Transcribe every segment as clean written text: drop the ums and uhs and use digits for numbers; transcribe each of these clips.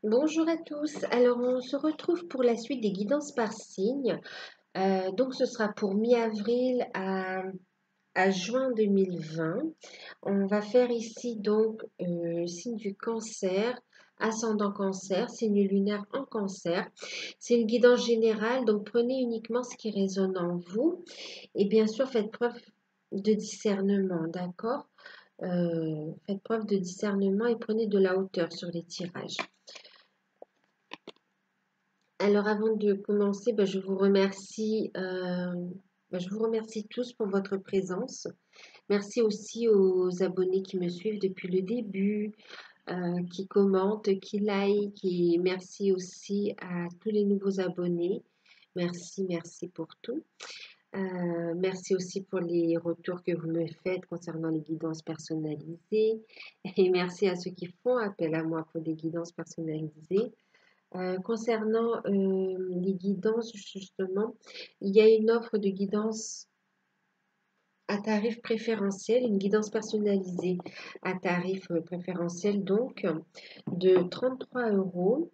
Bonjour à tous. Alors, on se retrouve pour la suite des guidances par signe. Donc, ce sera pour mi-avril à juin 2020. On va faire ici donc signe du cancer, ascendant cancer, signe lunaire en cancer. C'est une guidance générale, donc prenez uniquement ce qui résonne en vous. Et bien sûr, faites preuve de discernement, d'accord? Faites preuve de discernement et prenez de la hauteur sur les tirages. Alors avant de commencer, je vous remercie tous pour votre présence. Merci aussi aux abonnés qui me suivent depuis le début, qui commentent, qui like, et merci aussi à tous les nouveaux abonnés. Merci, merci pour tout. Merci aussi pour les retours que vous me faites concernant les guidances personnalisées. Et merci à ceux qui font appel à moi pour des guidances personnalisées. Concernant les guidances, justement, il y a une offre de guidance à tarif préférentiel, une guidance personnalisée à tarif préférentiel, donc de 33 €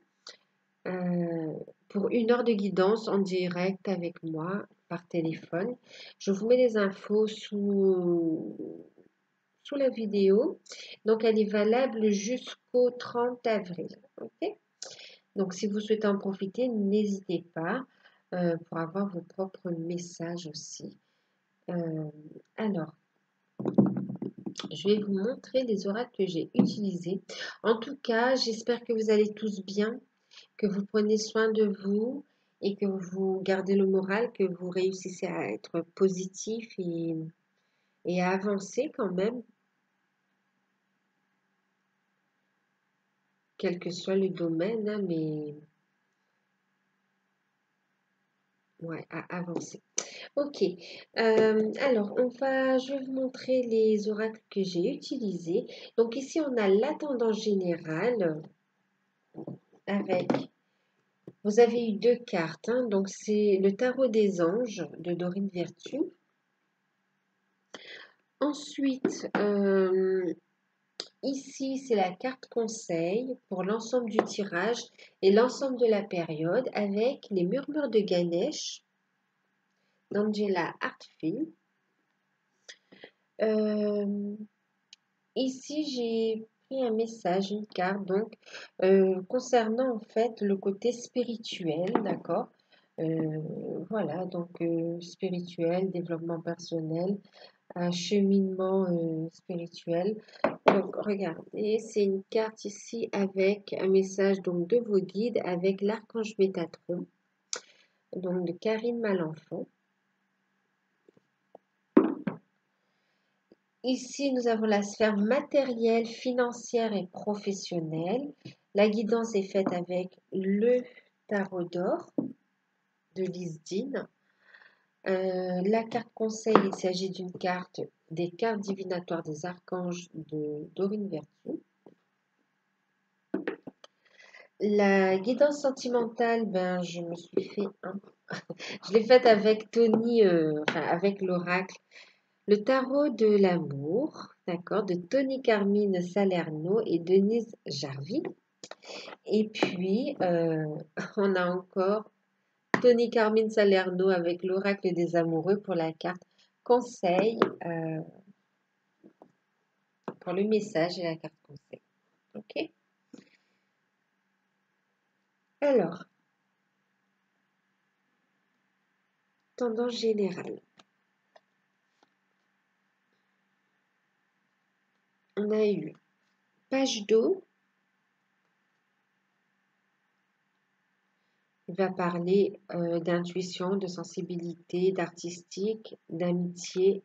pour 1 heure de guidance en direct avec moi par téléphone. Je vous mets les infos sous la vidéo. Donc, elle est valable jusqu'au 30 avril. OK? Donc, si vous souhaitez en profiter, n'hésitez pas pour avoir vos propres messages aussi. Alors, je vais vous montrer les oracles que j'ai utilisés. En tout cas, j'espère que vous allez tous bien, que vous prenez soin de vous et que vous gardez le moral, que vous réussissez à être positif et à avancer quand même, quel que soit le domaine, hein, mais ouais, à avancer. Ok, alors je vais vous montrer les oracles que j'ai utilisés. Donc ici, on a la tendance générale avec, vous avez eu 2 cartes, hein, donc c'est le tarot des anges de Dorine Virtue. Ensuite, ici, c'est la carte conseil pour l'ensemble du tirage et l'ensemble de la période avec les murmures de Ganesh d'Angela Hartfield. Ici, j'ai pris un message, une carte, donc, concernant en fait le côté spirituel, d'accord? Voilà, donc spirituel, développement personnel, un cheminement spirituel. Donc, regardez, c'est une carte ici avec un message donc de vos guides avec l'archange Métatron, donc de Karine Malenfant. Ici, nous avons la sphère matérielle, financière et professionnelle. La guidance est faite avec le tarot d'or de Lisdine. La carte conseil, il s'agit d'une carte des cartes divinatoires des archanges de Dorine Virtue. La guidance sentimentale, je me suis fait je l'ai faite avec Tony, avec l'oracle. Le tarot de l'amour, d'accord, de Tony Carmine Salerno et Denise Jarvie. Et puis, on a encore Tony Carmine Salerno avec l'oracle des amoureux pour la carte conseil, pour le message et la carte conseil. OK? Alors, tendance générale. On a eu page d'eau. Il va parler d'intuition, de sensibilité, d'artistique, d'amitié.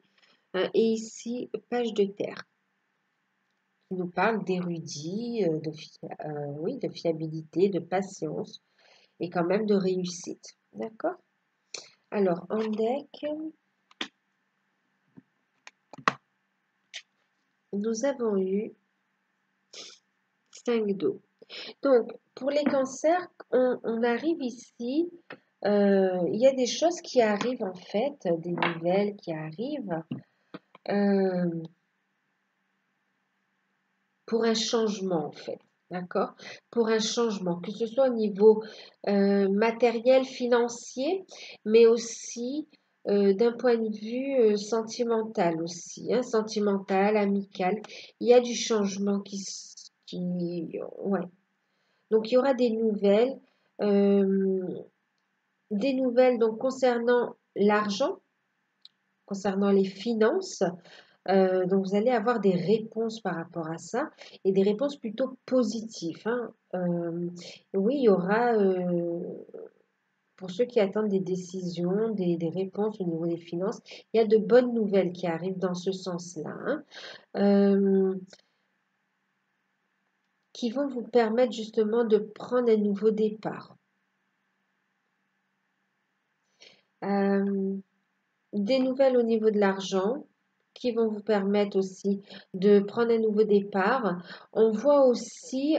Et ici, page de terre, qui nous parle d'érudit, de fiabilité, de patience et quand même de réussite. D'accord? Alors, en deck, nous avons eu 5 d'eau. Donc, pour les cancers, on arrive ici, il y a des choses qui arrivent en fait, des nouvelles qui arrivent pour un changement en fait. d'accord? Pour un changement, que ce soit au niveau matériel, financier, mais aussi d'un point de vue sentimental aussi, hein, sentimental, amical. Il y a du changement ouais. Donc il y aura euh, des nouvelles donc concernant l'argent, concernant les finances. Donc vous allez avoir des réponses par rapport à ça et des réponses plutôt positives, hein. Oui, il y aura, pour ceux qui attendent des décisions, des réponses au niveau des finances, il y a de bonnes nouvelles qui arrivent dans ce sens-là, hein, qui vont vous permettre justement de prendre un nouveau départ. Euh, des nouvelles au niveau de l'argent qui vont vous permettre aussi de prendre un nouveau départ. On voit aussi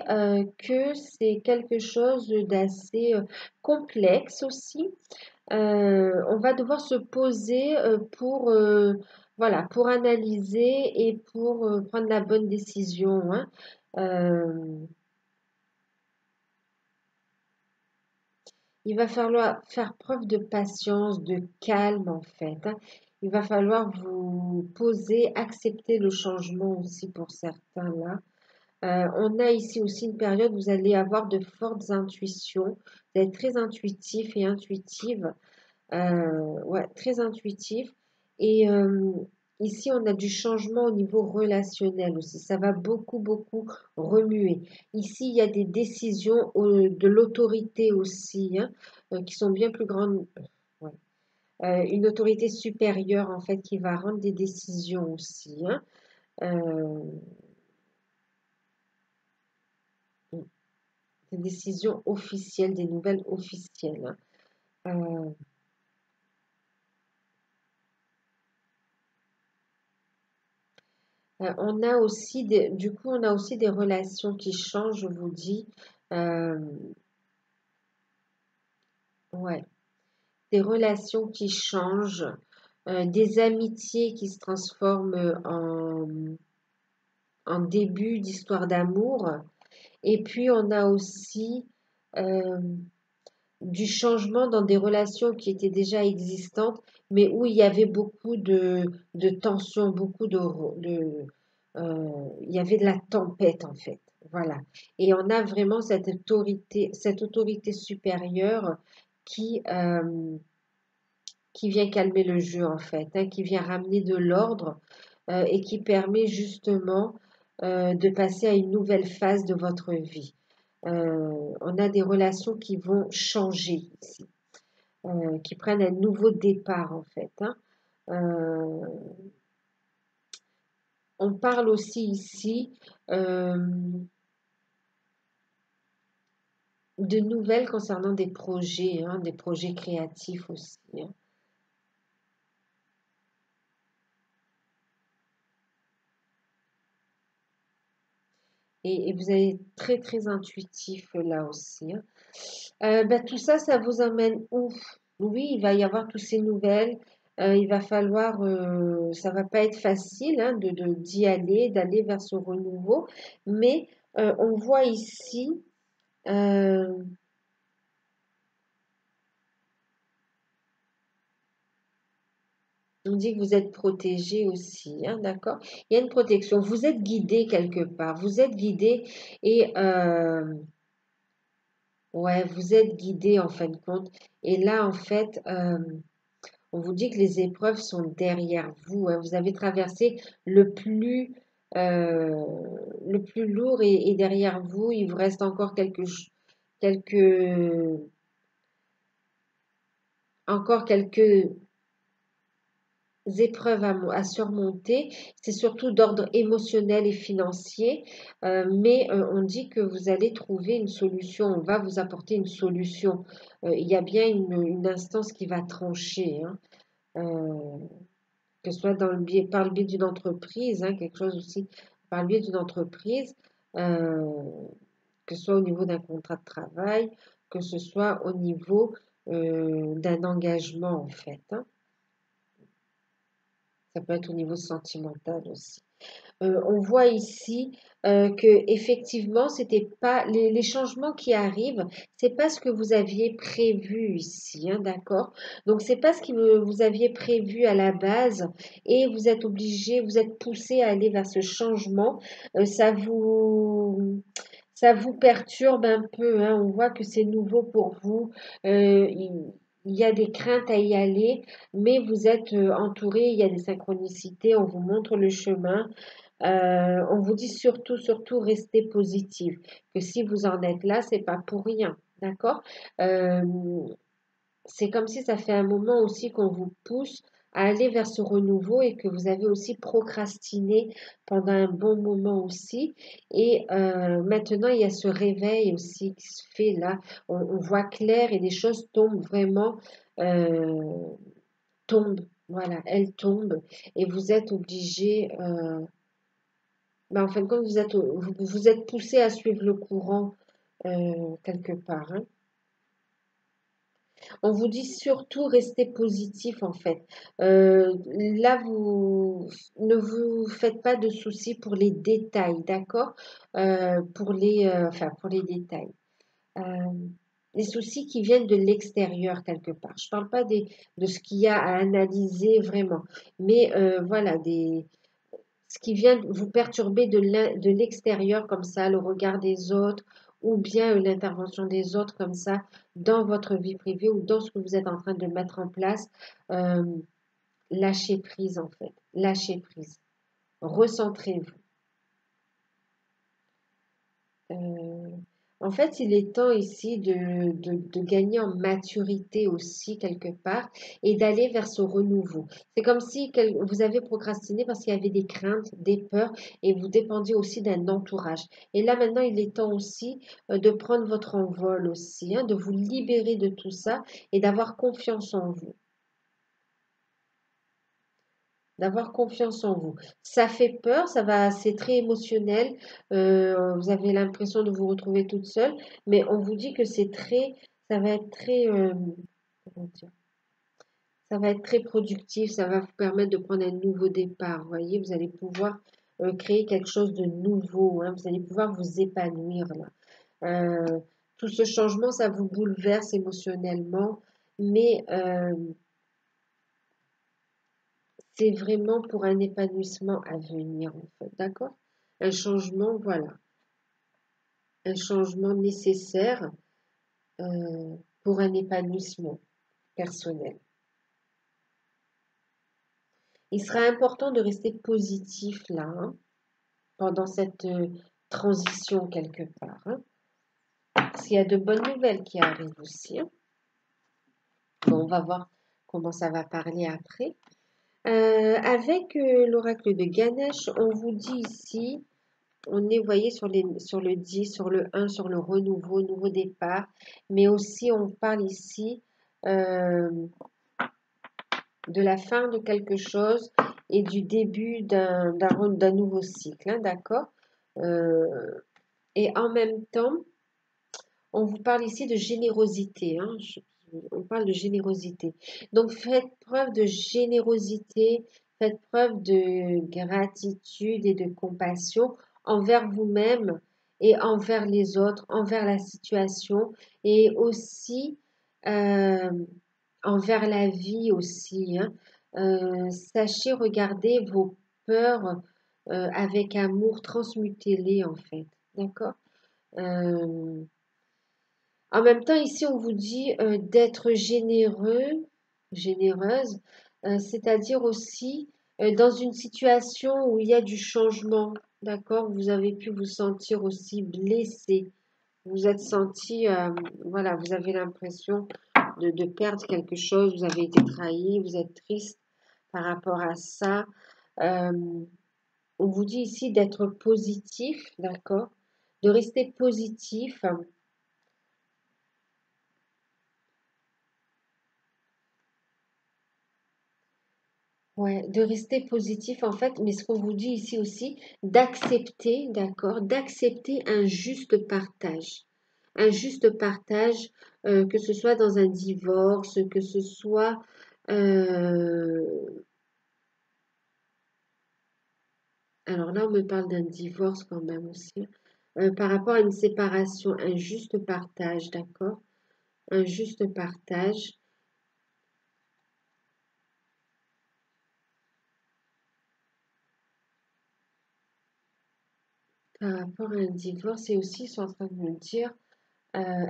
que c'est quelque chose d'assez complexe aussi. On va devoir se poser voilà, pour analyser et pour prendre la bonne décision, hein. Euh, Il va falloir faire preuve de patience, de calme en fait, hein. Il va falloir vous poser, accepter le changement aussi pour certains là. On a ici aussi une période où vous allez avoir de fortes intuitions. Vous allez être très intuitif et intuitive. Ouais, très intuitif. Et ici, on a du changement au niveau relationnel aussi. Ça va beaucoup, beaucoup remuer. Ici, il y a des décisions de l'autorité aussi, hein, qui sont bien plus grandes. Ouais. Une autorité supérieure, en fait, qui va rendre des décisions aussi, hein. Euh, des décisions officielles, des nouvelles officielles, hein. On a aussi du coup, on a aussi des relations qui changent, je vous dis. Euh, ouais, des relations qui changent, des amitiés qui se transforment en début d'histoire d'amour. Et puis, on a aussi euh, du changement dans des relations qui étaient déjà existantes, mais où il y avait beaucoup de tensions, il y avait de la tempête en fait. Voilà. Et on a vraiment cette autorité supérieure qui, euh, qui vient calmer le jeu en fait, hein, qui vient ramener de l'ordre et qui permet justement de passer à une nouvelle phase de votre vie. On a des relations qui vont changer ici, qui prennent un nouveau départ en fait, hein. Euh, on parle aussi ici euh, de nouvelles concernant des projets, hein, des projets créatifs aussi, hein. Et vous êtes très très intuitif là aussi, hein. Ben, tout ça, ça vous emmène où? Oui, il va y avoir toutes ces nouvelles. Il va falloir, ça va pas être facile hein, d'y aller, d'aller vers ce renouveau. Mais on voit ici, euh, on dit que vous êtes protégé aussi, hein, d'accord? Il y a une protection. Vous êtes guidé quelque part. Vous êtes guidé et ouais, vous êtes guidé en fin de compte. Et là, en fait, on vous dit que les épreuves sont derrière vous, hein. Vous avez traversé euh, le plus lourd et derrière vous, il vous reste encore quelques, encore quelques épreuves à surmonter. C'est surtout d'ordre émotionnel et financier, mais on dit que vous allez trouver une solution. On va vous apporter une solution. Il y a bien une instance qui va trancher, hein. Euh, que ce soit par le biais d'une entreprise, hein, quelque chose aussi par le biais d'une entreprise, euh, que ce soit au niveau d'un contrat de travail, que ce soit au niveau d'un engagement en fait, hein. Ça peut être au niveau sentimental aussi. On voit ici que effectivement, c'était pas les changements qui arrivent, c'est pas ce que vous aviez prévu ici, hein, d'accord? Donc c'est pas ce que vous aviez prévu à la base et vous êtes obligé, vous êtes poussé à aller vers ce changement. Ça vous perturbe un peu, hein. On voit que c'est nouveau pour vous. Il y a des craintes à y aller, mais vous êtes entouré, il y a des synchronicités, on vous montre le chemin. On vous dit surtout, surtout, restez positif. Que si vous en êtes là, c'est pas pour rien, d'accord? Euh, c'est comme si ça fait un moment aussi qu'on vous pousse à aller vers ce renouveau et que vous avez aussi procrastiné pendant un bon moment aussi. Et maintenant, il y a ce réveil aussi qui se fait là. On voit clair et les choses tombent vraiment, euh, tombent. Voilà, elles tombent et vous êtes obligé. En fin de compte, vous êtes poussé à suivre le courant quelque part, hein. On vous dit surtout restez positif en fait. Là, vous ne vous faites pas de soucis pour les détails, d'accord? Pour les détails. Euh, les soucis qui viennent de l'extérieur quelque part. Je ne parle pas de ce qu'il y a à analyser vraiment, mais voilà, ce qui vient vous perturber de l'extérieur comme ça, le regard des autres, ou bien l'intervention des autres comme ça dans votre vie privée ou dans ce que vous êtes en train de mettre en place. euh, Lâchez prise en fait, lâchez prise, recentrez-vous. Euh, En fait, il est temps ici de gagner en maturité aussi quelque part et d'aller vers ce renouveau. C'est comme si vous avez procrastiné parce qu'il y avait des craintes, des peurs et vous dépendiez aussi d'un entourage. Et là maintenant, il est temps aussi de prendre votre envol aussi, hein, de vous libérer de tout ça et d'avoir confiance en vous. D'avoir confiance en vous. Ça fait peur, c'est très émotionnel. Vous avez l'impression de vous retrouver toute seule, mais on vous dit que ça va être très, comment dire, ça va être très productif. Ça va vous permettre de prendre un nouveau départ. Vous voyez, vous allez pouvoir créer quelque chose de nouveau, hein. Vous allez pouvoir vous épanouir là. Tout ce changement, ça vous bouleverse émotionnellement, mais c'est vraiment pour un épanouissement à venir, en fait, d'accord? Un changement, voilà, un changement nécessaire pour un épanouissement personnel. Il sera important de rester positif là, hein, pendant cette transition quelque part, hein. Parce qu'il y a de bonnes nouvelles qui arrivent aussi, hein. Bon, on va voir comment ça va parler après. Avec l'oracle de Ganesh, on vous dit ici. On est, vous voyez, sur le 10, sur le 1, sur le renouveau, nouveau départ. Mais aussi, on parle ici euh, de la fin de quelque chose et du début d'un nouveau cycle, hein, d'accord? Euh, et en même temps, on vous parle ici de générosité, hein, on parle de générosité. Donc, faites preuve de générosité, faites preuve de gratitude et de compassion envers vous-même et envers les autres, envers la situation et aussi euh, envers la vie aussi, hein. Sachez regarder vos peurs avec amour, transmutez-les en fait, d'accord? Euh, En même temps, ici, on vous dit d'être généreux, généreuse, c'est-à-dire aussi dans une situation où il y a du changement, d'accord? Vous avez pu vous sentir aussi blessé. Vous vous êtes senti, voilà, vous avez l'impression de perdre quelque chose, vous avez été trahi, vous êtes triste par rapport à ça. Euh, on vous dit ici d'être positif, d'accord? De rester positif. Ouais, de rester positif en fait, mais ce qu'on vous dit ici aussi, d'accepter, d'accord, d'accepter un juste partage. Un juste partage, que ce soit dans un divorce, que ce soit euh, Alors là, on me parle d'un divorce quand même aussi. Par rapport à une séparation, un juste partage, d'accord? Un juste partage. Par rapport à un divorce, et aussi, ils sont en train de me dire euh,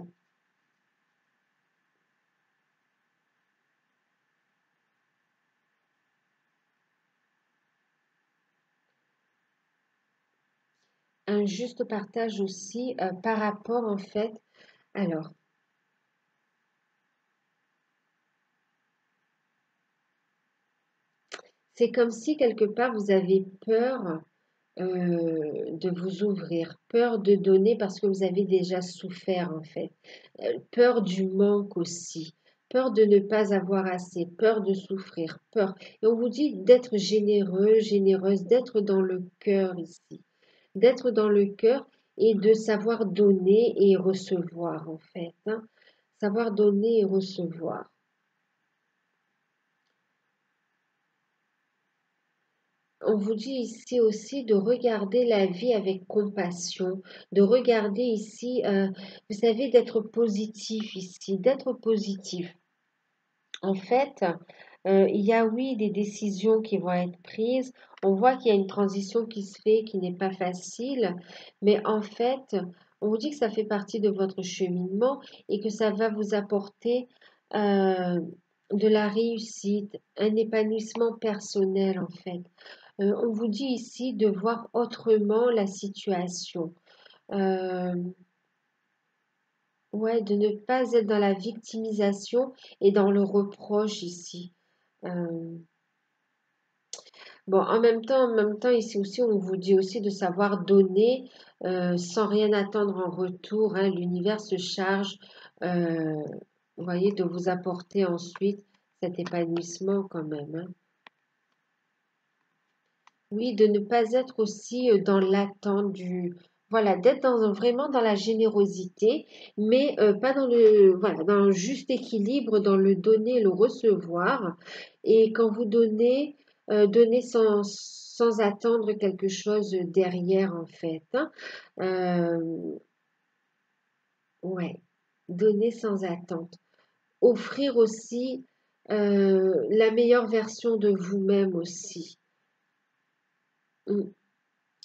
un juste partage aussi par rapport en fait. Alors, c'est comme si quelque part vous avez peur de vous ouvrir, peur de donner parce que vous avez déjà souffert en fait, peur du manque aussi, peur de ne pas avoir assez, peur de souffrir, peur. Et on vous dit d'être généreux, généreuse, d'être dans le cœur ici, d'être dans le cœur et de savoir donner et recevoir en fait, hein. Savoir donner et recevoir. On vous dit ici aussi de regarder la vie avec compassion, de regarder ici, vous savez, d'être positif ici, d'être positif. En fait, il y a oui des décisions qui vont être prises. On voit qu'il y a une transition qui se fait, qui n'est pas facile, mais en fait, on vous dit que ça fait partie de votre cheminement et que ça va vous apporter euh, de la réussite, un épanouissement personnel en fait. On vous dit ici de voir autrement la situation. Euh, ouais, de ne pas être dans la victimisation et dans le reproche ici. Euh, bon, en même temps, ici aussi, on vous dit aussi de savoir donner sans rien attendre en retour, hein. L'univers se charge, euh, vous voyez, de vous apporter ensuite cet épanouissement quand même, hein. Oui, de ne pas être aussi dans l'attente du... Voilà, d'être vraiment dans la générosité, mais pas dans voilà, dans le juste équilibre, dans le donner, le recevoir. Et quand vous donnez, donnez sans attendre quelque chose derrière, en fait, hein. Euh, ouais, donner sans attente. Offrir aussi la meilleure version de vous-même aussi. Mm.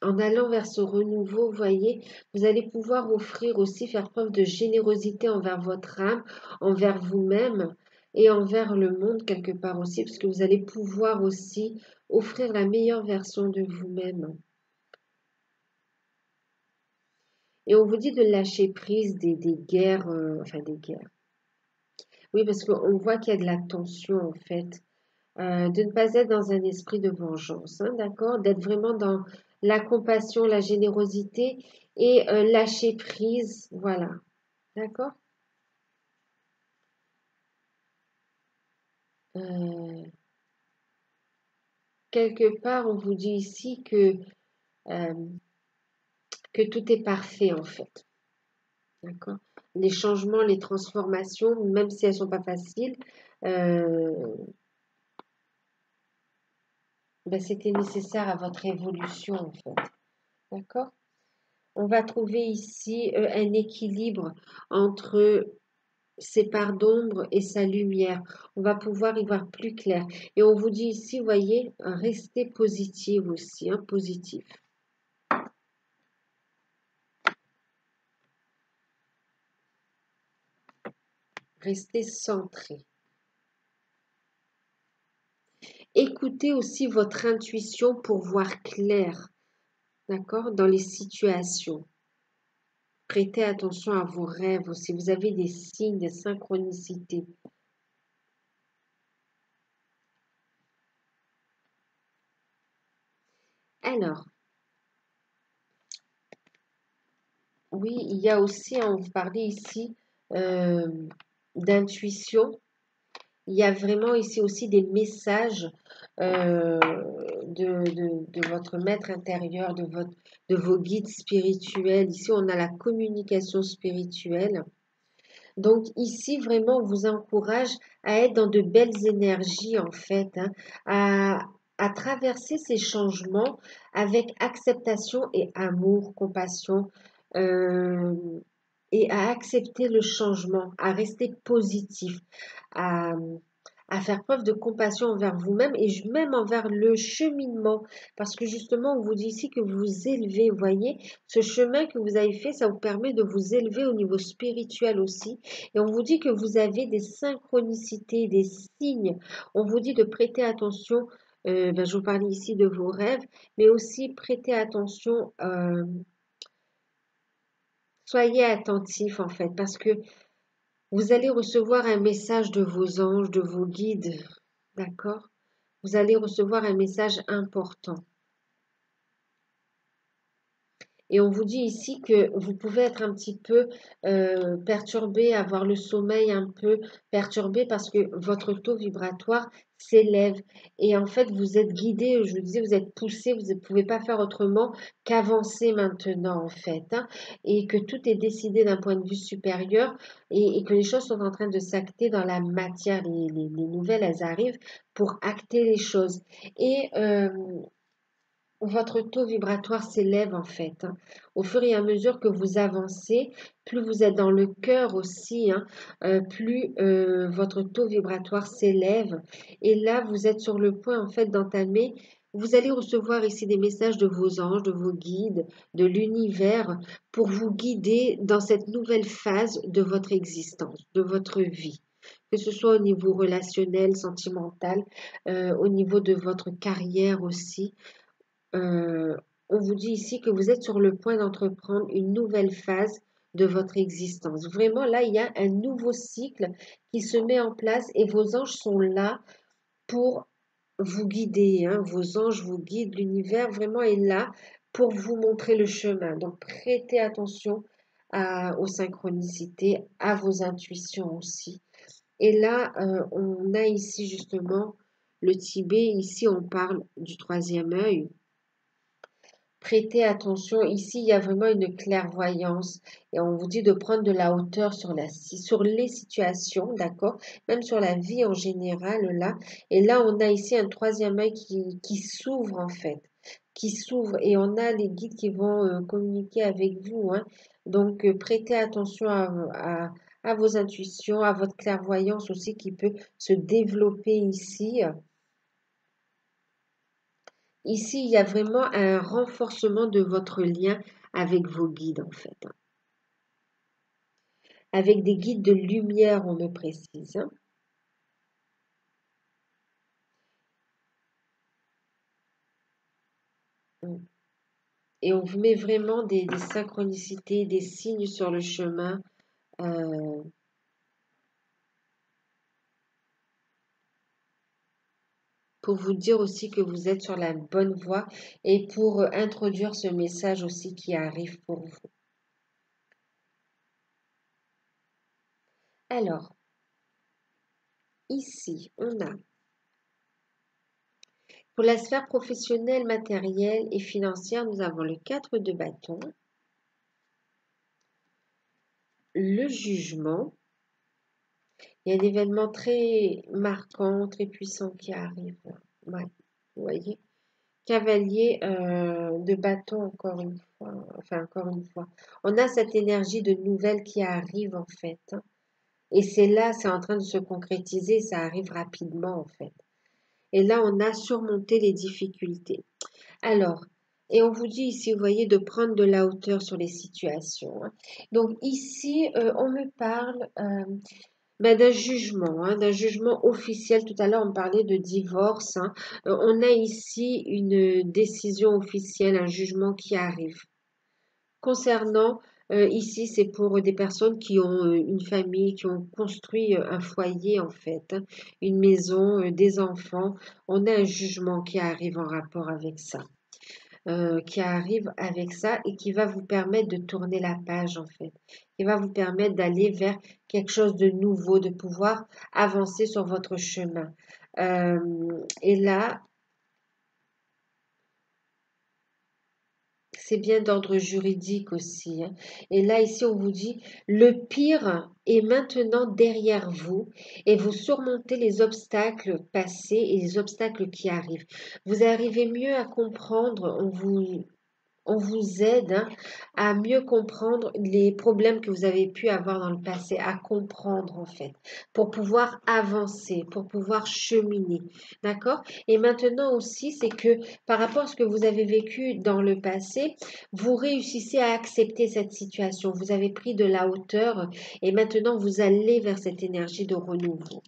En allant vers ce renouveau, vous voyez, vous allez pouvoir offrir aussi, faire preuve de générosité envers votre âme, envers vous-même et envers le monde quelque part aussi, parce que vous allez pouvoir aussi offrir la meilleure version de vous-même. Et on vous dit de lâcher prise des guerres, enfin des guerres. Oui, parce qu'on voit qu'il y a de la tension en fait. De ne pas être dans un esprit de vengeance, hein, d'accord? D'être vraiment dans la compassion, la générosité et lâcher prise, voilà, d'accord? Euh, quelque part, on vous dit ici euh, que tout est parfait en fait, d'accord? Les changements, les transformations, même si elles sont pas faciles, euh, ben, c'était nécessaire à votre évolution en fait, d'accord? On va trouver ici un équilibre entre ses parts d'ombre et sa lumière. On va pouvoir y voir plus clair. Et on vous dit ici, vous voyez, restez positive aussi, hein, positif. Restez centré. Écoutez aussi votre intuition pour voir clair, d'accord, dans les situations. Prêtez attention à vos rêves aussi. Vous avez des signes de synchronicité. Alors, oui, il y a aussi, on vous parlait ici euh, d'intuition. Il y a vraiment ici aussi des messages euh, de votre maître intérieur, de vos guides spirituels. Ici, on a la communication spirituelle. Donc ici, vraiment, on vous encourage à être dans de belles énergies, en fait, hein, à traverser ces changements avec acceptation et amour, compassion, euh, et à accepter le changement, à rester positif, à, à faire preuve de compassion envers vous-même et même envers le cheminement. Parce que justement, on vous dit ici que vous vous élevez, vous voyez, ce chemin que vous avez fait, ça vous permet de vous élever au niveau spirituel aussi. Et on vous dit que vous avez des synchronicités, des signes. On vous dit de prêter attention. Je vous parlais ici de vos rêves, mais aussi prêter attention, soyez attentifs en fait, parce que vous allez recevoir un message de vos anges, de vos guides, d'accord? Vous allez recevoir un message important. Et on vous dit ici que vous pouvez être un petit peu perturbé, avoir le sommeil un peu perturbé parce que votre taux vibratoire s'élève. Et en fait, vous êtes guidé, je vous disais, vous êtes poussé, vous ne pouvez pas faire autrement qu'avancer maintenant, en fait. Hein, et que tout est décidé d'un point de vue supérieur et que les choses sont en train de s'acter dans la matière. Les nouvelles, elles arrivent pour acter les choses. Et votre taux vibratoire s'élève en fait. Hein. Au fur et à mesure que vous avancez, plus vous êtes dans le cœur aussi, hein, plus votre taux vibratoire s'élève. Et là, vous êtes sur le point en fait d'entamer. Vous allez recevoir ici des messages de vos anges, de vos guides, de l'univers pour vous guider dans cette nouvelle phase de votre existence, de votre vie. Que ce soit au niveau relationnel, sentimental, au niveau de votre carrière aussi. Euh, on vous dit ici que vous êtes sur le point d'entreprendre une nouvelle phase de votre existence. Vraiment, là, il y a un nouveau cycle qui se met en place et vos anges sont là pour vous guider. Hein. Vos anges vous guident, l'univers vraiment est là pour vous montrer le chemin. Donc, prêtez attention aux synchronicités, à vos intuitions aussi. Et là, on a ici justement le Tibet. Ici, on parle du troisième œil. Prêtez attention, ici il y a vraiment une clairvoyance et on vous dit de prendre de la hauteur sur les situations, d'accord? Même sur la vie en général là. Et là on a ici un troisième œil qui s'ouvre en fait, qui s'ouvre et on a les guides qui vont communiquer avec vous. Hein. Donc prêtez attention à vos intuitions, à votre clairvoyance aussi qui peut se développer ici. Ici, il y a vraiment un renforcement de votre lien avec vos guides, en fait. Hein. Avec des guides de lumière, on me précise. Hein. Mm. Et on vous met vraiment des synchronicités, des signes sur le chemin euh, pour vous dire aussi que vous êtes sur la bonne voie et pour introduire ce message aussi qui arrive pour vous. Alors, ici, on a pour la sphère professionnelle, matérielle et financière, nous avons le 4 de bâton, le jugement. Il y a un événement très marquant, très puissant qui arrive. Ouais, vous voyez. Cavalier de bâton, encore une fois. Enfin, encore une fois. On a cette énergie de nouvelles qui arrive, en fait. Hein. Et c'est là, c'est en train de se concrétiser, ça arrive rapidement, en fait. Et là, on a surmonté les difficultés. Alors, et on vous dit ici, vous voyez, de prendre de la hauteur sur les situations. Hein. Donc ici, on me parle d'un jugement officiel. Tout à l'heure, on parlait de divorce. Hein. On a ici une décision officielle, un jugement qui arrive. Concernant, ici, c'est pour des personnes qui ont une famille, qui ont construit un foyer, en fait, hein, une maison, des enfants. On a un jugement qui arrive en rapport avec ça. Qui arrive avec ça et qui va vous permettre de tourner la page en fait, qui va vous permettre d'aller vers quelque chose de nouveau, de pouvoir avancer sur votre chemin. Et là, c'est bien d'ordre juridique aussi, hein. Et là, ici, on vous dit, le pire est maintenant derrière vous et vous surmontez les obstacles passés et les obstacles qui arrivent. Vous arrivez mieux à comprendre, on vous aide, hein, à mieux comprendre les problèmes que vous avez pu avoir dans le passé, à comprendre en fait, pour pouvoir avancer, pour pouvoir cheminer. D'accord? Et maintenant aussi, c'est que par rapport à ce que vous avez vécu dans le passé, vous réussissez à accepter cette situation. Vous avez pris de la hauteur et maintenant vous allez vers cette énergie de renouveau.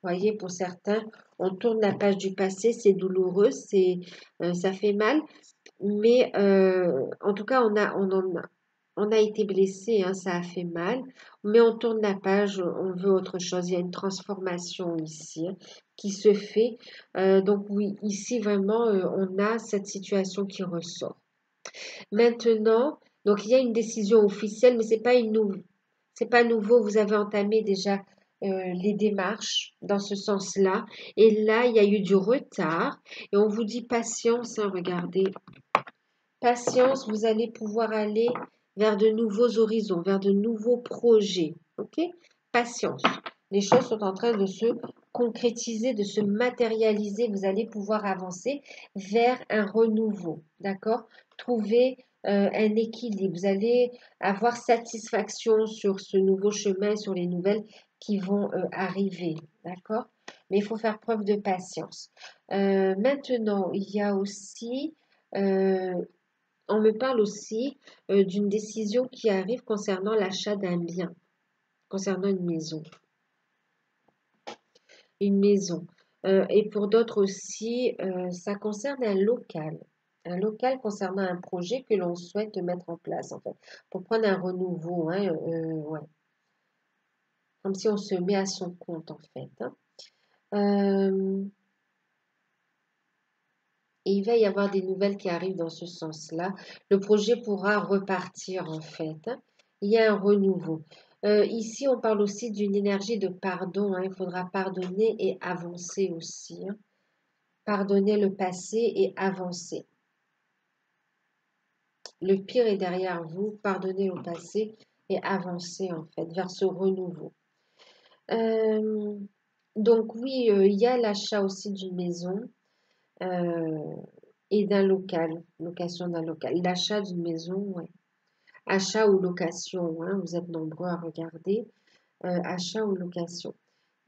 Voyez, pour certains, on tourne la page du passé, c'est douloureux, ça fait mal, mais en tout cas, on a été blessé, hein, ça a fait mal, mais on tourne la page, on veut autre chose. Il y a une transformation ici, hein, qui se fait. Donc oui, ici vraiment, on a cette situation qui ressort. Maintenant, donc il y a une décision officielle, mais c'est pas nouveau. Vous avez entamé déjà les démarches dans ce sens-là. Et là, il y a eu du retard. Et on vous dit patience, hein, regardez. Patience, vous allez pouvoir aller vers de nouveaux horizons, vers de nouveaux projets. OK? Patience. Les choses sont en train de se concrétiser, de se matérialiser. Vous allez pouvoir avancer vers un renouveau. D'accord? Trouver un équilibre. Vous allez avoir satisfaction sur ce nouveau chemin, sur les nouvelles qui vont arriver. D'accord? Mais il faut faire preuve de patience. Maintenant, il y a aussi euh, on me parle aussi d'une décision qui arrive concernant l'achat d'un bien, concernant une maison. Une maison. Et pour d'autres aussi, ça concerne un local. Un local concernant un projet que l'on souhaite mettre en place, en fait, pour prendre un renouveau, hein, ouais. Comme si on se met à son compte, en fait, hein. Euh, et il va y avoir des nouvelles qui arrivent dans ce sens-là. Le projet pourra repartir en fait, hein. Il y a un renouveau. Ici, on parle aussi d'une énergie de pardon, hein. Il faudra pardonner et avancer aussi, hein. Pardonner le passé et avancer. Le pire est derrière vous. Pardonner le passé et avancer en fait vers ce renouveau. Euh, donc oui, il y a l'achat aussi d'une maison. Euh, et d'un local, location d'un local. L'achat d'une maison, ouais. Achat ou location, hein, vous êtes nombreux à regarder. Achat ou location.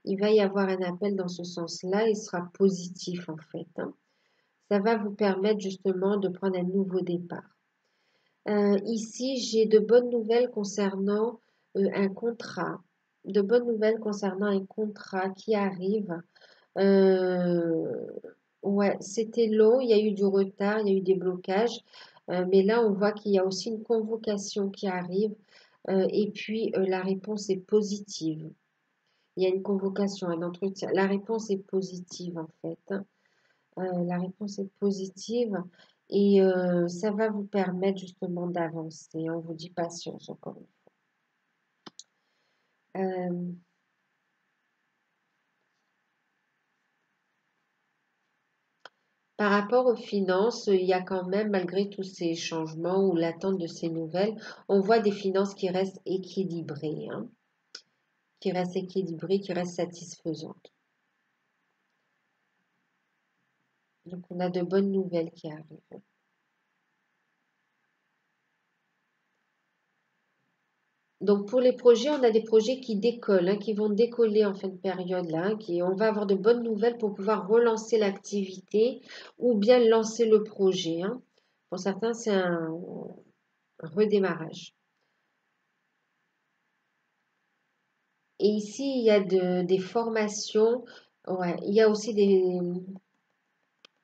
Il va y avoir un appel dans ce sens-là, il sera positif en fait, hein. Ça va vous permettre justement de prendre un nouveau départ. Ici, j'ai de bonnes nouvelles concernant un contrat. De bonnes nouvelles concernant un contrat qui arrive. Euh, ouais, c'était long, il y a eu du retard, il y a eu des blocages, mais là on voit qu'il y a aussi une convocation qui arrive, et puis la réponse est positive. Il y a une convocation, un entretien. La réponse est positive en fait, hein. La réponse est positive et ça va vous permettre justement d'avancer. On vous dit patience encore une fois. Par rapport aux finances, il y a quand même, malgré tous ces changements ou l'attente de ces nouvelles, on voit des finances qui restent équilibrées, hein, qui restent équilibrées, qui restent satisfaisantes. Donc, on a de bonnes nouvelles qui arrivent. Donc, pour les projets, on a des projets qui décollent, hein, qui vont décoller en fin de période là, hein, on va avoir de bonnes nouvelles pour pouvoir relancer l'activité ou bien lancer le projet, hein. Pour certains, c'est un redémarrage. Et ici, il y a des formations. Ouais, il y a aussi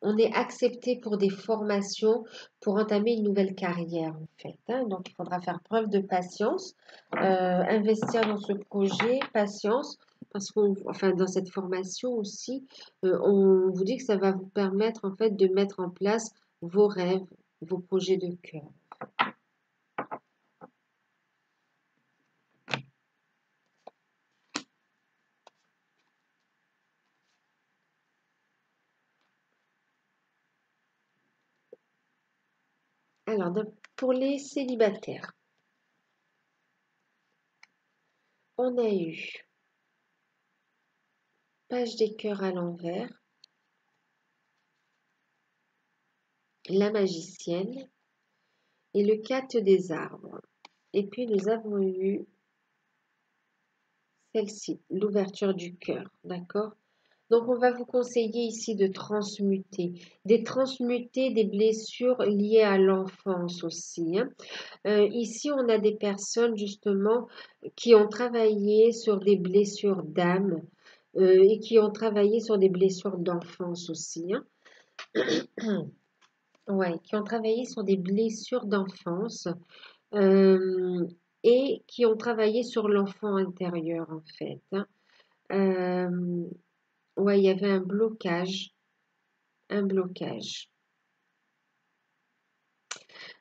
on est accepté pour des formations pour entamer une nouvelle carrière, en fait, hein. Donc, il faudra faire preuve de patience, investir dans ce projet, patience, parce enfin, dans cette formation aussi, on vous dit que ça va vous permettre, en fait, de mettre en place vos rêves, vos projets de cœur. Alors, pour les célibataires, on a eu page des cœurs à l'envers, la magicienne et le 4 des arbres. Et puis, nous avons eu celle-ci, l'ouverture du cœur, d'accord? Donc, on va vous conseiller ici de transmuter, des blessures liées à l'enfance aussi, hein. Ici, on a des personnes justement qui ont travaillé sur des blessures d'âme et qui ont travaillé sur des blessures d'enfance aussi, hein. Ouais, qui ont travaillé sur des blessures d'enfance euh, et qui ont travaillé sur l'enfant intérieur en fait, hein. Euh, ouais, il y avait un blocage, un blocage.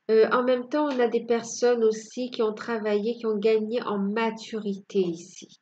En même temps, on a des personnes aussi qui ont travaillé, qui ont gagné en maturité ici.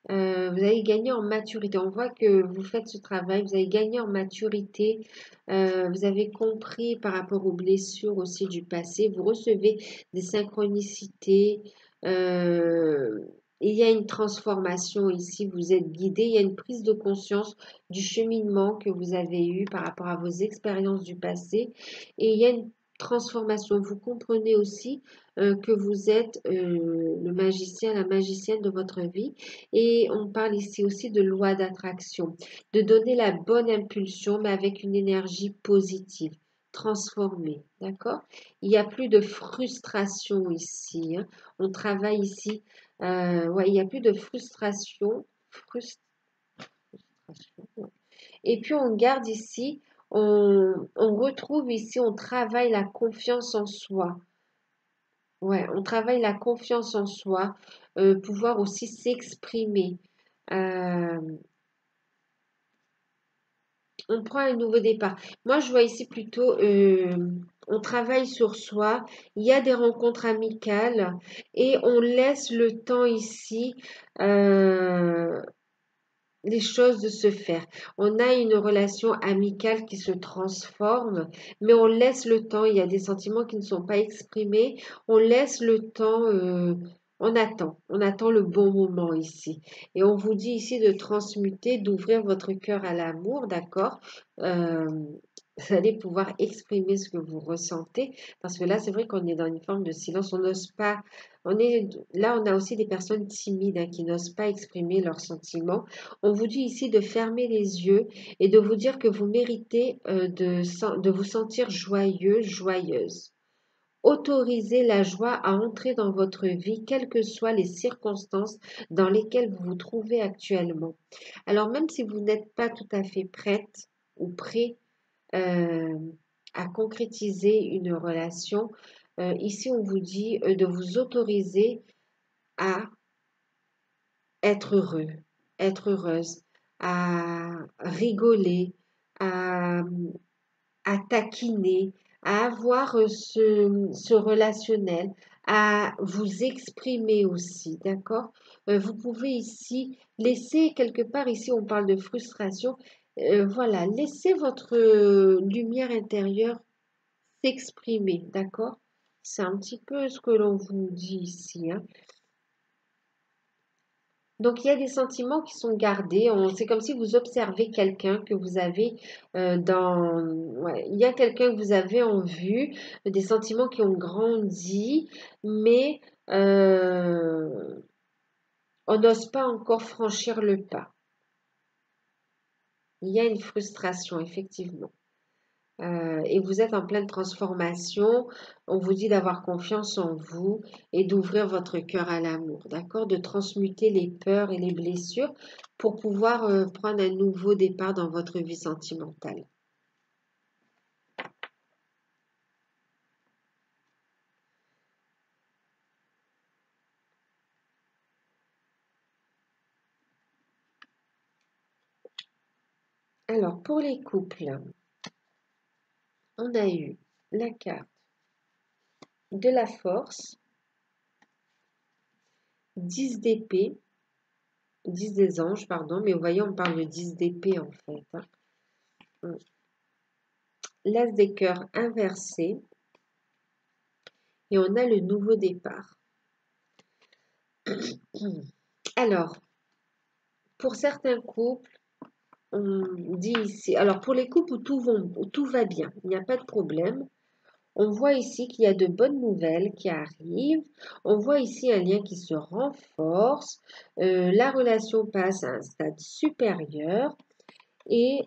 Vous avez gagné en maturité. On voit que vous faites ce travail, vous avez gagné en maturité, vous avez compris par rapport aux blessures aussi du passé, vous recevez des synchronicités, euh, il y a une transformation ici, vous êtes guidé, il y a une prise de conscience du cheminement que vous avez eu par rapport à vos expériences du passé et il y a une transformation. Vous comprenez aussi que vous êtes le magicien, la magicienne de votre vie. Et on parle ici aussi de loi d'attraction, de donner la bonne impulsion, mais avec une énergie positive, transformée. D'accord? Il n'y a plus de frustration ici, hein. On travaille ici. Ouais, il n'y a plus de frustration. Ouais. Et puis on garde ici, on retrouve ici, on travaille la confiance en soi. Ouais, on travaille la confiance en soi, pouvoir aussi s'exprimer. Euh, on prend un nouveau départ. Moi, je vois ici plutôt, on travaille sur soi, il y a des rencontres amicales et on laisse le temps ici, euh, les choses de se faire. On a une relation amicale qui se transforme, mais on laisse le temps. Il y a des sentiments qui ne sont pas exprimés. On laisse le temps. On attend le bon moment ici. Et on vous dit ici de transmuter, d'ouvrir votre cœur à l'amour, d'accord? Euh, vous allez pouvoir exprimer ce que vous ressentez, parce que là, c'est vrai qu'on est dans une forme de silence. On n'ose pas. Là, on a aussi des personnes timides hein, qui n'osent pas exprimer leurs sentiments. On vous dit ici de fermer les yeux et de vous dire que vous méritez de vous sentir joyeux, joyeuse. Autorisez la joie à entrer dans votre vie, quelles que soient les circonstances dans lesquelles vous vous trouvez actuellement. Alors même si vous n'êtes pas tout à fait prête ou prêt euh, à concrétiser une relation, ici on vous dit de vous autoriser à être heureux, être heureuse, à rigoler, à, à taquiner, à avoir ce relationnel, à vous exprimer aussi, d'accord? Vous pouvez ici laisser quelque part, ici on parle de frustration, voilà, laissez votre lumière intérieure s'exprimer, d'accord? C'est un petit peu ce que l'on vous dit ici, hein. Donc, il y a des sentiments qui sont gardés. C'est comme si vous observez quelqu'un que vous avez ouais, il y a quelqu'un que vous avez en vue, des sentiments qui ont grandi, mais euh, on n'ose pas encore franchir le pas. Il y a une frustration, effectivement. Et vous êtes en pleine transformation. On vous dit d'avoir confiance en vous et d'ouvrir votre cœur à l'amour, d'accord? De transmuter les peurs et les blessures pour pouvoir prendre un nouveau départ dans votre vie sentimentale. Alors, pour les couples, on a eu la carte de la force, 10 d'épée, 10 des anges, pardon, mais vous voyez, on parle de 10 d'épée en fait, hein. L'as des cœurs inversé, Et on a le nouveau départ. Alors, pour certains couples, on dit ici, alors pour les couples où tout va bien, il n'y a pas de problème, on voit ici qu'il y a de bonnes nouvelles qui arrivent. On voit ici un lien qui se renforce. La relation passe à un stade supérieur et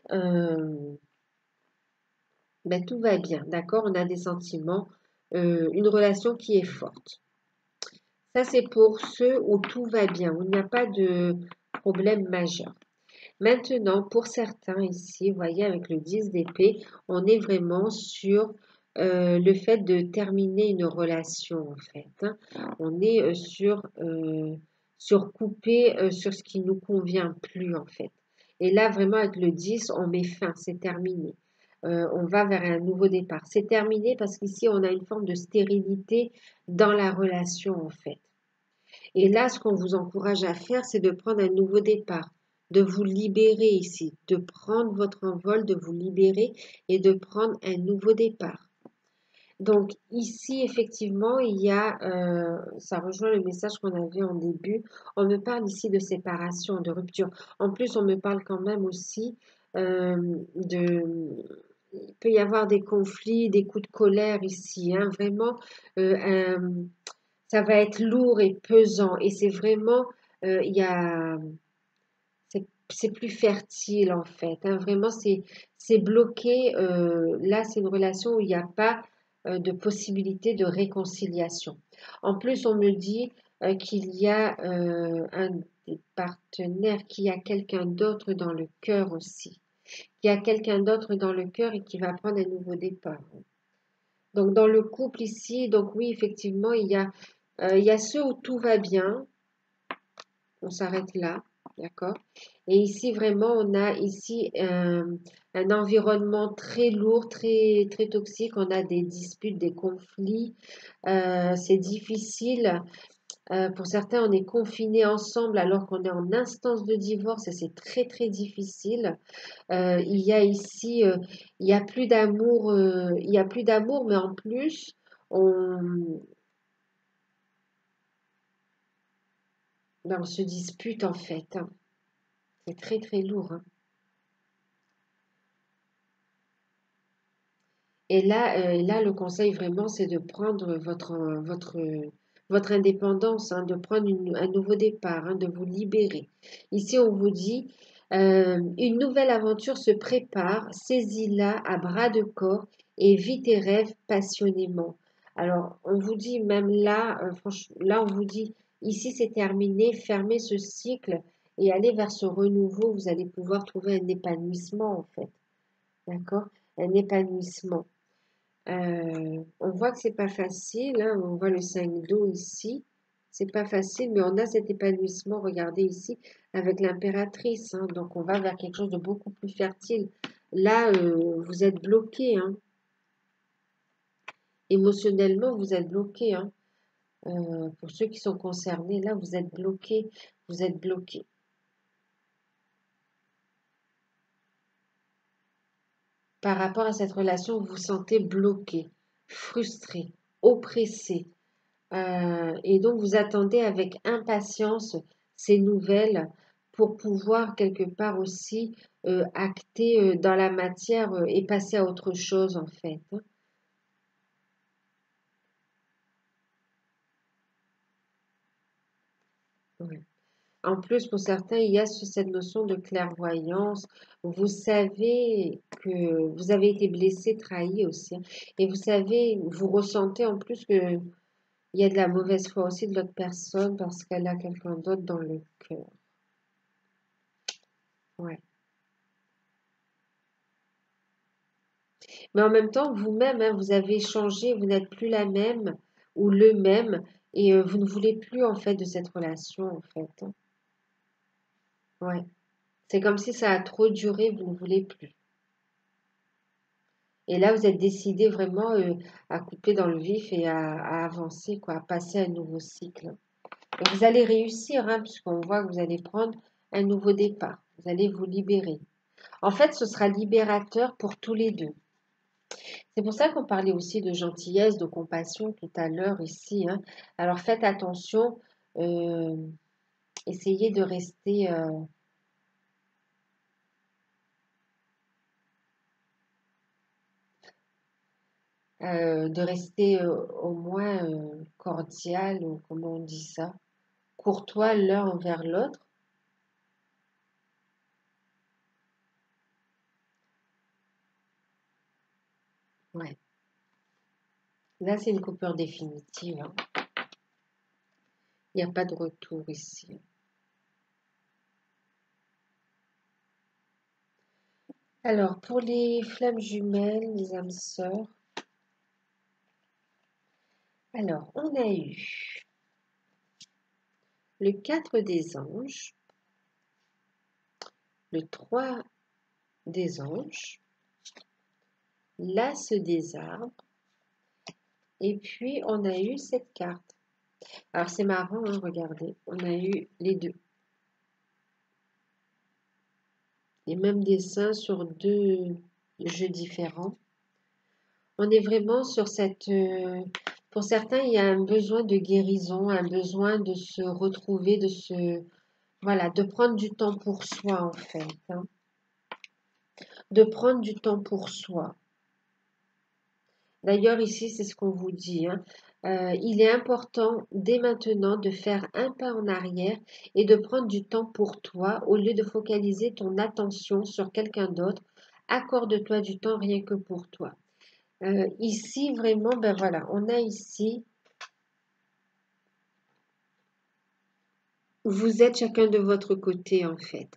ben, tout va bien. D'accord? On a des sentiments, une relation qui est forte. Ça, c'est pour ceux où tout va bien, où il n'y a pas de problème majeur. Maintenant, pour certains ici, vous voyez, avec le 10 d'épée, on est vraiment sur le fait de terminer une relation, en fait. Hein. On est sur couper sur ce qui ne nous convient plus, en fait. Et là, vraiment, avec le 10, on met fin, c'est terminé. On va vers un nouveau départ. C'est terminé parce qu'ici, on a une forme de stérilité dans la relation, en fait. Et là, ce qu'on vous encourage à faire, c'est de prendre un nouveau départ, de vous libérer ici, de prendre votre envol, de vous libérer et de prendre un nouveau départ. Donc ici, effectivement, il y a, ça rejoint le message qu'on avait en début, on me parle ici de séparation, de rupture. En plus, on me parle quand même aussi il peut y avoir des conflits, des coups de colère ici, hein, vraiment, ça va être lourd et pesant. Et c'est vraiment, il y a, c'est plus fertile en fait. Hein. Vraiment, c'est bloqué. Là, c'est une relation où il n'y a pas de possibilité de réconciliation. En plus, on me dit qu'il y a un des partenaires qui a quelqu'un d'autre dans le cœur aussi. Qui a quelqu'un d'autre dans le cœur et qui va prendre un nouveau départ. Donc, dans le couple ici, donc oui, effectivement, il y a ceux où tout va bien. On s'arrête là, d'accord? Et ici, vraiment, on a ici un environnement très lourd, très, très toxique. On a des disputes, des conflits. C'est difficile. Pour certains, on est confinés ensemble alors qu'on est en instance de divorce et c'est très, très difficile. Il y a ici, il y a plus d'amour, il y a plus d'amour, mais en plus, on, ben, on se dispute en fait. Hein. C'est très, très lourd. Hein. Et là, le conseil vraiment, c'est de prendre votre indépendance, hein, de prendre un nouveau départ, hein, de vous libérer. Ici, on vous dit, une nouvelle aventure se prépare, saisis-la à bras de corps et vis tes rêves passionnément. Alors, on vous dit même là, franchement, là, on vous dit, ici, c'est terminé, fermez ce cycle et allez vers ce renouveau, vous allez pouvoir trouver un épanouissement, en fait. D'accord? Un épanouissement. On voit que c'est pas facile, hein, on voit le 5 d'eau ici. C'est pas facile, mais on a cet épanouissement, regardez ici, avec l'impératrice. Hein, donc on va vers quelque chose de beaucoup plus fertile. Là, vous êtes bloqué. Hein, émotionnellement, vous êtes bloqué. Hein, pour ceux qui sont concernés, là, vous êtes bloqué. Vous êtes bloqué. Par rapport à cette relation, vous vous sentez bloqué, frustré, oppressé. Et donc, vous attendez avec impatience ces nouvelles pour pouvoir quelque part aussi acter dans la matière et passer à autre chose en fait. Hein. Ouais. En plus, pour certains, il y a cette notion de clairvoyance. Vous savez que vous avez été blessé, trahi aussi. Hein. Et vous savez, vous ressentez en plus que il y a de la mauvaise foi aussi de l'autre personne parce qu'elle a quelqu'un d'autre dans le cœur. Ouais. Mais en même temps, vous-même, hein, vous avez changé, vous n'êtes plus la même ou le même et vous ne voulez plus en fait de cette relation en fait. Hein. Ouais. C'est comme si ça a trop duré, vous ne voulez plus. Et là, vous êtes décidé vraiment à couper dans le vif et à avancer, quoi, à passer à un nouveau cycle. Et vous allez réussir, hein, puisqu'on voit que vous allez prendre un nouveau départ. Vous allez vous libérer. En fait, ce sera libérateur pour tous les deux. C'est pour ça qu'on parlait aussi de gentillesse, de compassion tout à l'heure ici, hein. Alors faites attention, euh, essayez de rester au moins cordial, ou comment on dit ça, courtois l'un envers l'autre. Ouais. Là, c'est une coupure définitive, hein. Il n'y a pas de retour ici. Alors, pour les flammes jumelles, les âmes sœurs, alors, on a eu le 4 des anges, le 3 des anges, l'as des arbres, et puis on a eu cette carte. Alors, c'est marrant, hein, regardez, on a eu les deux. Les mêmes dessins sur deux jeux différents. On est vraiment sur cette... pour certains, il y a un besoin de guérison, un besoin de se retrouver, voilà, de prendre du temps pour soi, en fait, hein. De prendre du temps pour soi. D'ailleurs, ici, c'est ce qu'on vous dit, hein. Il est important dès maintenant de faire un pas en arrière et de prendre du temps pour toi au lieu de focaliser ton attention sur quelqu'un d'autre. Accorde-toi du temps rien que pour toi. Ici, vraiment, ben voilà, on a ici, vous êtes chacun de votre côté, en fait.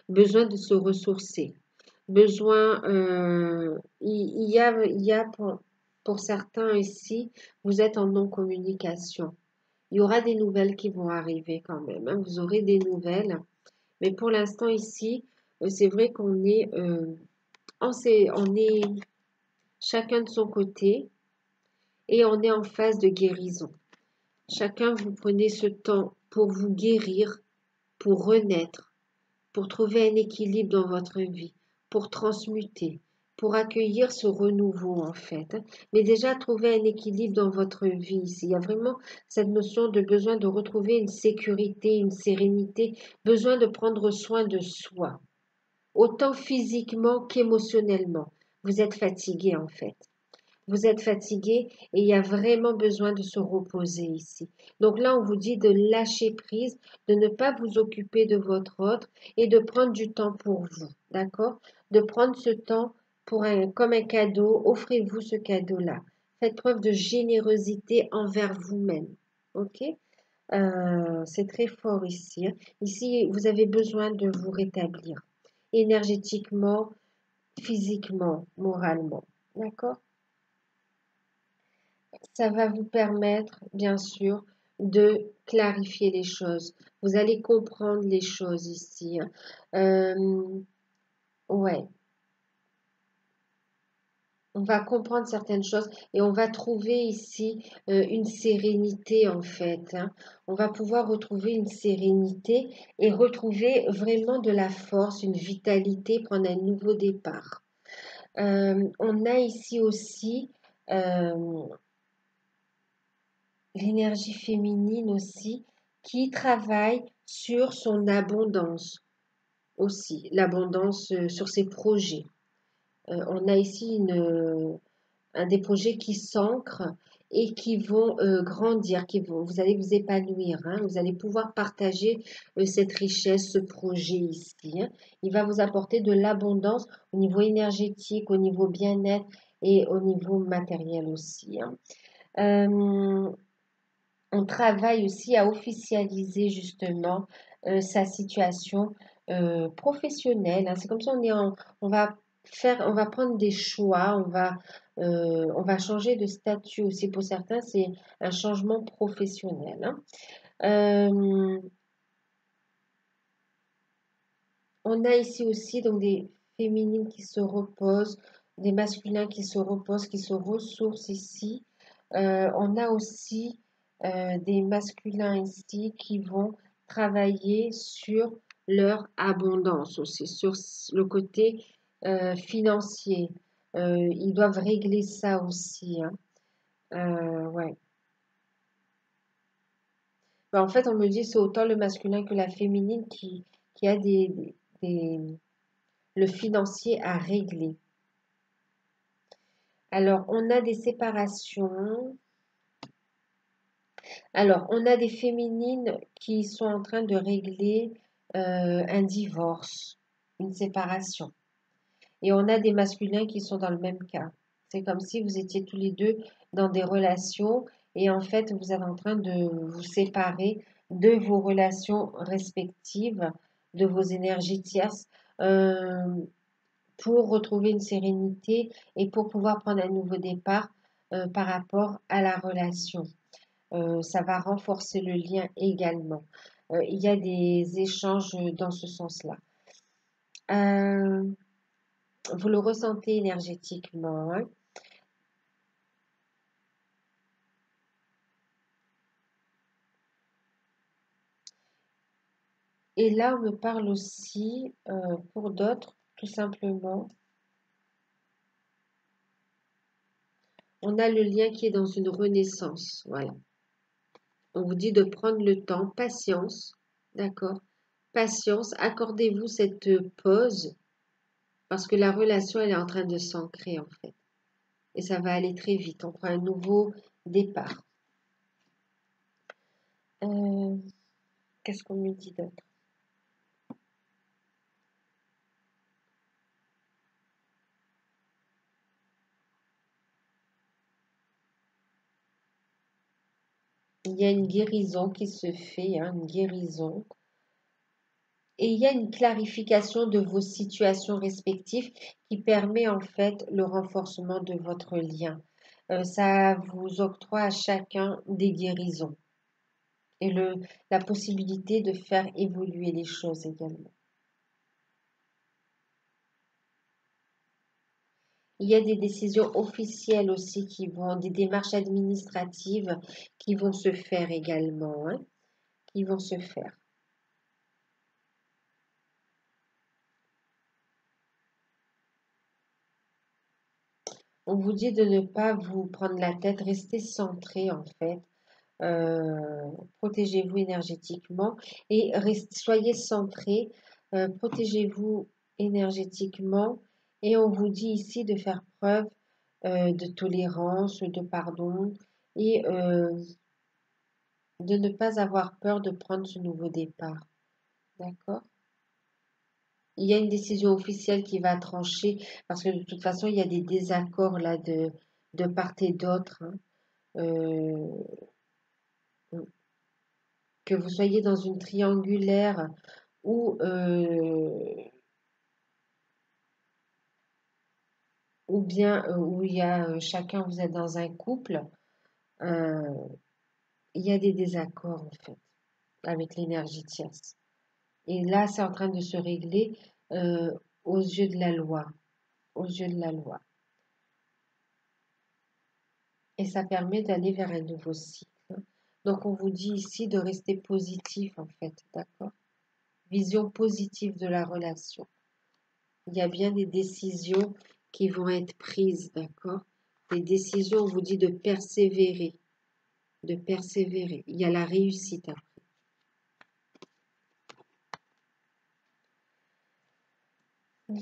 Besoin de se ressourcer. Besoin, il y a pour certains ici, vous êtes en non-communication. Il y aura des nouvelles qui vont arriver quand même, hein. Vous aurez des nouvelles. Mais pour l'instant ici, c'est vrai qu'on est, on est chacun de son côté et on est en phase de guérison. Chacun, vous prenez ce temps pour vous guérir, pour renaître, pour trouver un équilibre dans votre vie, pour transmuter, pour accueillir ce renouveau en fait, hein. Mais déjà, trouver un équilibre dans votre vie ici. Il y a vraiment cette notion de besoin de retrouver une sécurité, une sérénité, besoin de prendre soin de soi, autant physiquement qu'émotionnellement. Vous êtes fatigué en fait. Vous êtes fatigué et il y a vraiment besoin de se reposer ici. Donc là, on vous dit de lâcher prise, de ne pas vous occuper de votre autre et de prendre du temps pour vous, d'accord? De prendre ce temps comme un cadeau, offrez-vous ce cadeau-là. Faites preuve de générosité envers vous-même, ok? C'est très fort ici, hein. Ici, vous avez besoin de vous rétablir énergétiquement, physiquement, moralement, d'accord? Ça va vous permettre, bien sûr, de clarifier les choses. Vous allez comprendre les choses ici, hein. Ouais, on va comprendre certaines choses et on va trouver ici une sérénité en fait, hein. On va pouvoir retrouver une sérénité et retrouver vraiment de la force, une vitalité, prendre un nouveau départ. On a ici aussi l'énergie féminine aussi, qui travaille sur son abondance aussi, l'abondance sur ses projets. On a ici des projets qui s'ancrent et qui vont grandir, vous allez vous épanouir, hein. Vous allez pouvoir partager cette richesse, ce projet ici, hein. Il va vous apporter de l'abondance au niveau énergétique, au niveau bien-être et au niveau matériel aussi, hein. Euh, on travaille aussi à officialiser justement sa situation professionnelle, hein. C'est comme ça on va on va prendre des choix, on va changer de statut aussi. Pour certains, c'est un changement professionnel, hein. Euh, on a ici aussi donc des féminines qui se reposent, des masculins qui se reposent, qui se ressourcent ici. On a aussi des masculins ici qui vont travailler sur leur abondance aussi, sur le côté financier. Ils doivent régler ça aussi, hein. Ouais. Bah, en fait, on me dit c'est autant le masculin que la féminine qui a le financier à régler. Alors, on a des séparations. Alors, on a des féminines qui sont en train de régler un divorce, une séparation. Et on a des masculins qui sont dans le même cas. C'est comme si vous étiez tous les deux dans des relations et en fait, vous êtes en train de vous séparer de vos relations respectives, de vos énergies tierces, euh, pour retrouver une sérénité et pour pouvoir prendre un nouveau départ par rapport à la relation. Ça va renforcer le lien également. Il y a des échanges dans ce sens-là. Euh, vous le ressentez énergétiquement, hein. Et là, on me parle aussi, pour d'autres, tout simplement, on a le lien qui est dans une renaissance. Voilà. On vous dit de prendre le temps, patience, d'accord? Patience, accordez-vous cette pause parce que la relation, elle est en train de s'ancrer en fait. Et ça va aller très vite. On prend un nouveau départ. Euh, qu'est-ce qu'on me dit d'autre? Il y a une guérison qui se fait, hein, une guérison. Et il y a une clarification de vos situations respectives qui permet en fait le renforcement de votre lien. Ça vous octroie à chacun des guérisons et la possibilité de faire évoluer les choses également. Il y a des décisions officielles aussi des démarches administratives qui vont se faire également, hein, qui vont se faire. On vous dit de ne pas vous prendre la tête, restez centré en fait. Protégez-vous énergétiquement et soyez centré, protégez-vous énergétiquement et on vous dit ici de faire preuve de tolérance, de pardon et de ne pas avoir peur de prendre ce nouveau départ. D'accord? Il y a une décision officielle qui va trancher parce que de toute façon, il y a des désaccords là de part et d'autre, hein. Euh, que vous soyez dans une triangulaire ou ou bien où il y a chacun, vous êtes dans un couple, euh, il y a des désaccords en fait avec l'énergie tierce. Et là, c'est en train de se régler euh, aux yeux de la loi, aux yeux de la loi. Et ça permet d'aller vers un nouveau cycle, hein. Donc, on vous dit ici de rester positif en fait, d'accord? Vision positive de la relation. Il y a bien des décisions qui vont être prises, d'accord? Des décisions, on vous dit de persévérer, de persévérer. Il y a la réussite après.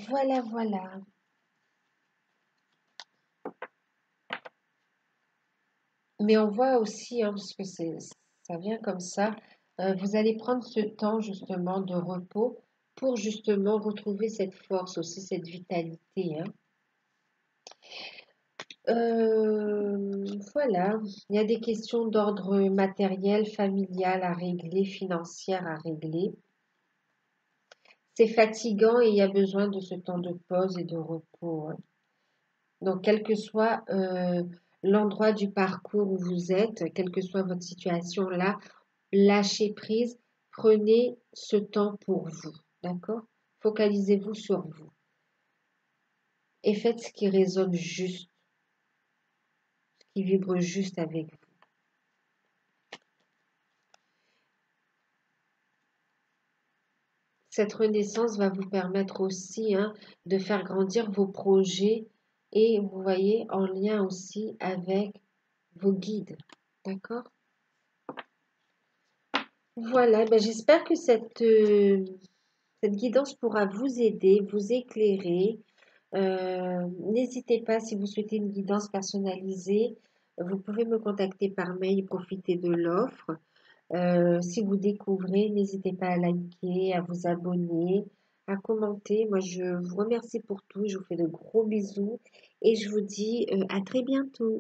Voilà, voilà. Mais on voit aussi, hein, parce que ça vient comme ça, vous allez prendre ce temps justement de repos pour justement retrouver cette force aussi, cette vitalité, hein. Voilà, il y a des questions d'ordre matériel, familial à régler, financière à régler. C'est fatigant et il y a besoin de ce temps de pause et de repos, hein. Donc, quel que soit l'endroit du parcours où vous êtes, quelle que soit votre situation là, lâchez prise, prenez ce temps pour vous, d'accord? Focalisez-vous sur vous et faites ce qui résonne juste, ce qui vibre juste avec vous. Cette renaissance va vous permettre aussi, hein, de faire grandir vos projets et vous voyez en lien aussi avec vos guides. D'accord? Voilà, ben j'espère que cette guidance pourra vous aider, vous éclairer. N'hésitez pas, si vous souhaitez une guidance personnalisée, vous pouvez me contacter par mail, profiter de l'offre. Si vous découvrez, n'hésitez pas à liker, à vous abonner, à commenter. Moi, je vous remercie pour tout. Je vous fais de gros bisous et je vous dis à très bientôt.